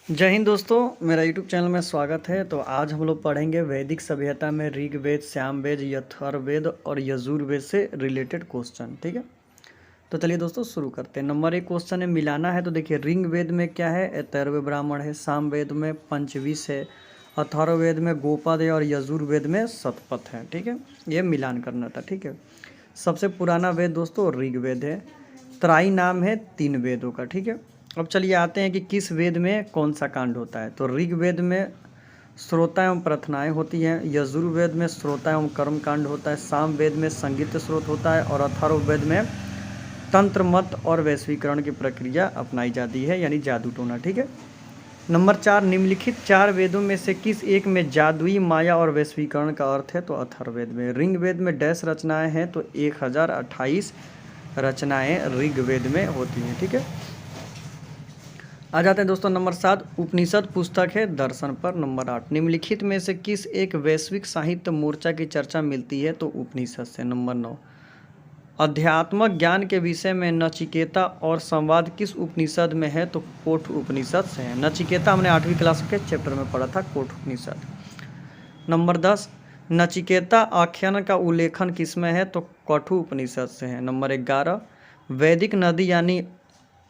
जय हिंद दोस्तों, मेरा यूट्यूब चैनल में स्वागत है। तो आज हम लोग पढ़ेंगे वैदिक सभ्यता में ऋग्वेद, सामवेद, अथर्ववेद और यजुर्वेद से रिलेटेड क्वेश्चन। ठीक है, तो चलिए दोस्तों शुरू करते हैं। नंबर 1 क्वेश्चन है मिलाना है। तो देखिए, ऋग्वेद में क्या है? ऐतरेय ब्राह्मण है। सामवेद में पंचविश है। अथर्ववेद में गोपद है और यजुर्वेद में शतपथ है। ठीक है, ये मिलान करना था। ठीक है, सबसे पुराना वेद दोस्तों ऋग्वेद है। त्राई नाम है 3 वेदों का। ठीक है, अब चलिए आते हैं कि किस वेद में कौन सा कांड होता है। तो ऋग्वेद में श्रोता एवं प्रार्थनाएं होती हैं। यजुर्वेद में श्रोता एवं कर्म कांड होता है। सामवेद में संगीत स्रोत होता है और अथर्ववेद में तंत्र मत और वैश्वीकरण की प्रक्रिया अपनाई जाती है, यानी जादू टोना। ठीक है, नंबर 4, निम्नलिखित 4 वेदों में से किस एक में जादुई माया और वैश्वीकरण का अर्थ है? तो अथर्ववेद में। ऋग्वेद में डैश रचनाएं हैं, तो 1028 रचनाएं ऋग्वेद में होती हैं। ठीक है, आ जाते हैं दोस्तों नंबर 7, उपनिषद पुस्तक है दर्शन पर। नंबर 8, निम्नलिखित में से किस एक वैश्विक साहित्य मोर्चा की चर्चा मिलती है? तो उपनिषद से। नंबर 9, अध्यात्मक ज्ञान के विषय में नचिकेता और संवाद किस उपनिषद में है? तो कोठ उपनिषद से है। नचिकेता हमने 8वीं क्लास के चैप्टर में पढ़ा था, कोठ उपनिषद। नंबर 10, नचिकेता आख्यान का उल्लेखन किसमें है? तो कठु उपनिषद से है। नंबर 11, वैदिक नदी यानी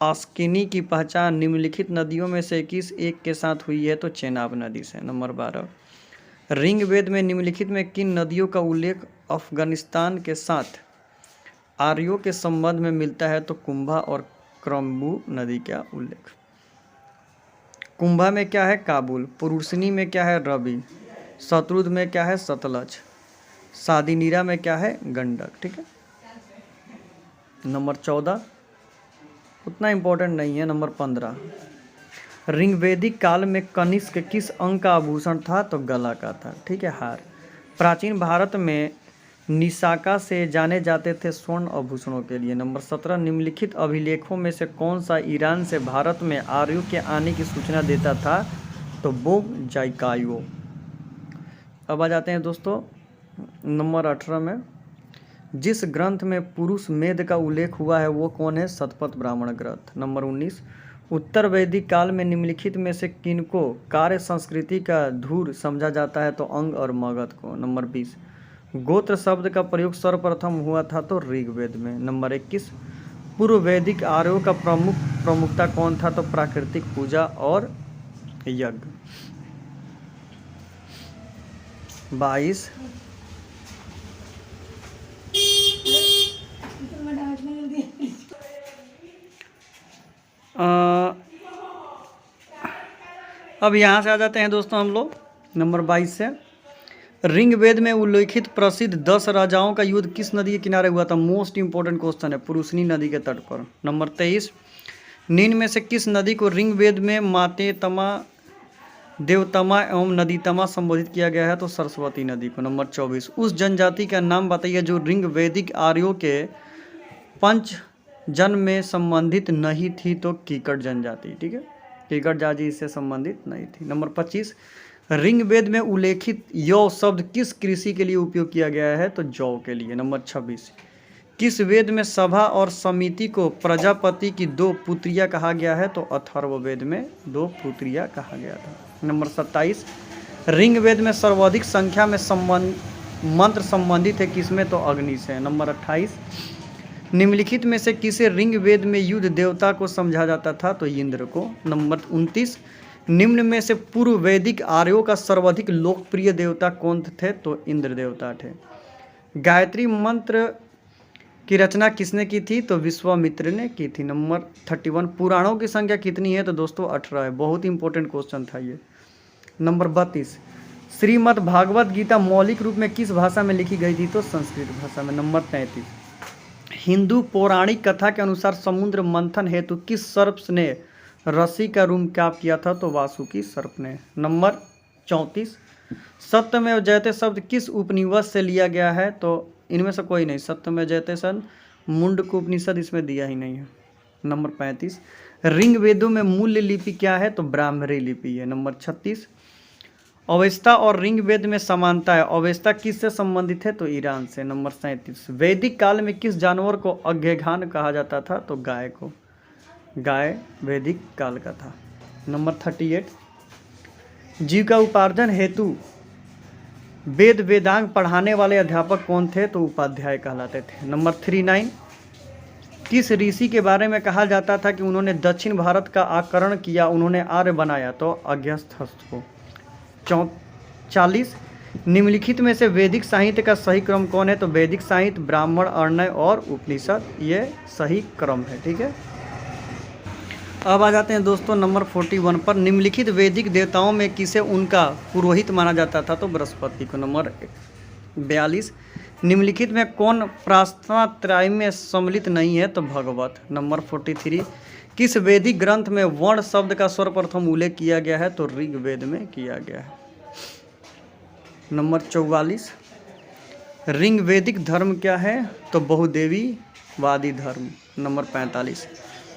आस्किनी की पहचान निम्नलिखित नदियों में से किस एक के साथ हुई है? तो चेनाब नदी से। नंबर 12, ऋग्वेद में निम्नलिखित में किन नदियों का उल्लेख अफगानिस्तान के साथ आर्यों के संबंध में मिलता है? तो कुंभा और क्रम्बू नदी का उल्लेख। कुंभा में क्या है? काबुल। पुरुषनी में क्या है? रवि। शत्रुद में क्या है? सतलज। सादीनीरा में क्या है? गंडक। ठीक है, नंबर 14 उतना इम्पोर्टेंट नहीं है। नंबर 15, ऋग्वेदिक काल में कनिष्क किस अंग का आभूषण था? तो गला का था। ठीक है, हार। प्राचीन भारत में निशाका से जाने जाते थे स्वर्ण आभूषणों के लिए। नंबर 17, निम्नलिखित अभिलेखों में से कौन सा ईरान से भारत में आर्यों के आने की सूचना देता था? तो बोग जाइकायो। अब आ जाते हैं दोस्तों नंबर 18 में, जिस ग्रंथ में पुरुष मेद का उल्लेख हुआ है वो कौन है? शतपथ ब्राह्मण ग्रंथ। नंबर 19, उत्तर वैदिक काल में निम्नलिखित में से किनको कार्य संस्कृति का धूर समझा जाता है? तो अंग और मगध को। नंबर 20, गोत्र शब्द का प्रयोग सर्वप्रथम हुआ था? तो ऋग्वेद में। नंबर 21, पूर्व वैदिक आर्यों का प्रमुखता कौन था? तो प्राकृतिक पूजा और यज्ञ। 22, अब यहाँ से आ जाते हैं दोस्तों हम लोग नंबर 22 से। ऋग्वेद में उल्लेखित प्रसिद्ध 10 राजाओं का युद्ध किस नदी के किनारे हुआ था? मोस्ट इंपोर्टेंट क्वेश्चन है, पुरुषनी नदी के तट पर। नंबर 23, निम्न में से किस नदी को ऋग्वेद में मातेतमा, देवतमा एवं नदीतमा संबोधित किया गया है? तो सरस्वती नदी को। नंबर 24, उस जनजाति का नाम बताइए जो ऋग्वेदिक आर्यों के पंच जन्म में संबंधित नहीं थी? तो कीकट जनजाति। ठीक है, कीकट जाति इससे संबंधित नहीं थी। नंबर 25, ऋग्वेद में उल्लेखित यौ शब्द किस कृषि के लिए उपयोग किया गया है? तो जौ के लिए। नंबर 26, किस वेद में सभा और समिति को प्रजापति की 2 पुत्रियां कहा गया है? तो अथर्ववेद में 2 पुत्रियां कहा गया था। नंबर 27, ऋग्वेद में सर्वाधिक संख्या में मंत्र संबंधित है किसमें? तो अग्नि से। नंबर 28, निम्नलिखित में से किसे ऋग्वेद में युद्ध देवता को समझा जाता था? तो इंद्र को। नंबर 29, निम्न में से पूर्व वैदिक आर्यों का सर्वाधिक लोकप्रिय देवता कौन थे? तो इंद्र देवता थे। गायत्री मंत्र की रचना किसने की थी? तो विश्वामित्र ने की थी। नंबर 31, पुराणों की संख्या कितनी है? तो दोस्तों 18 है। बहुत इंपॉर्टेंट क्वेश्चन था ये। नंबर 32, श्रीमद् भागवत गीता मौलिक रूप में किस भाषा में लिखी गई थी? तो संस्कृत भाषा में। नंबर 33, हिंदू पौराणिक कथा के अनुसार समुद्र मंथन हेतु किस सर्प ने रस्सी का रूपकाप किया था? तो वासुकी सर्प ने। नंबर 34, सत्यमेव जयते शब्द किस उपनिषद से लिया गया है? तो इनमें से कोई नहीं। सत्यमेव जयते सन मुंडक उपनिषद इसमें दिया ही नहीं है। नंबर 35, ऋग्वेदों में मूल लिपि क्या है? तो ब्राह्मरी लिपि है। नंबर 36, अवेस्ता और ऋग्वेद में समानता है। अवेस्ता किससे संबंधित है? तो ईरान से। नंबर 37, वैदिक काल में किस जानवर को अज्ञेघान कहा जाता था? तो गाय को। गाय वैदिक काल का था। नंबर 38, जीव का उपार्जन हेतु वेद वेदांग पढ़ाने वाले अध्यापक कौन थे? तो उपाध्याय कहलाते थे। नंबर 39, किस ऋषि के बारे में कहा जाता था कि उन्होंने दक्षिण भारत का आकरण किया, उन्होंने आर्य बनाया? तो अगस्त्य को। 40, निम्नलिखित में से वैदिक साहित्य का सही क्रम कौन है? तो वैदिक साहित्य ब्राह्मण, अरण्य और उपनिषद, ये सही क्रम है। ठीक है, अब आ जाते हैं दोस्तों नंबर 41 पर। निम्नलिखित वैदिक देवताओं में किसे उनका पुरोहित माना जाता था? तो बृहस्पति को। नंबर 42, निम्नलिखित में कौन प्रार्थना त्रय में सम्मिलित नहीं है? तो भगवत। नंबर 43, किस वैदिक ग्रंथ में वर्ण शब्द का सर्वप्रथम उल्लेख किया गया है? तो ऋग्वेद में किया गया है। नंबर 44, ऋग्वैदिक धर्म क्या है? तो बहुदेवीवादी धर्म। नंबर 45,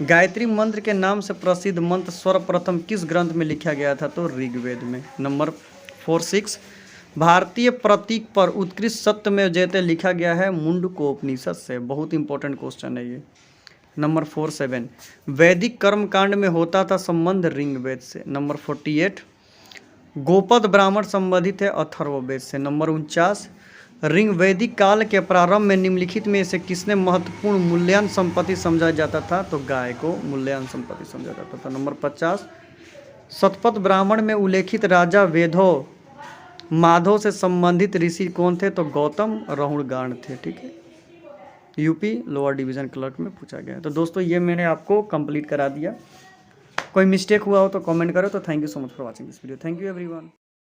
गायत्री मंत्र के नाम से प्रसिद्ध मंत्र सर्वप्रथम किस ग्रंथ में लिखा गया था? तो ऋग्वेद में। नंबर 46, भारतीय प्रतीक पर उत्कृष्ट सत्यमेव जयते लिखा गया है मुंडकोपनिषद से। बहुत इंपॉर्टेंट क्वेश्चन है ये। नंबर 47, वैदिक कर्मकांड में होता था संबंध ऋग्वेद से। नंबर 48, गोपद ब्राह्मण संबंधित है अथर्ववेद से। नंबर 49, ऋग्वैदिक काल के प्रारंभ में निम्नलिखित में से किसने महत्वपूर्ण मूल्यवान संपत्ति समझा जाता था? तो गाय को मूल्यवान संपत्ति समझा जाता था। नंबर 50, शतपथ ब्राह्मण में उल्लेखित राजा वेदो माधव से संबंधित ऋषि कौन थे? तो गौतम रहुणगाण थे। ठीक है, यूपी लोअर डिवीजन क्लर्क में पूछा गया। तो दोस्तों ये मैंने आपको कंप्लीट करा दिया। कोई मिस्टेक हुआ हो तो कमेंट करो। तो thank you so much for watching this video. Thank you everyone.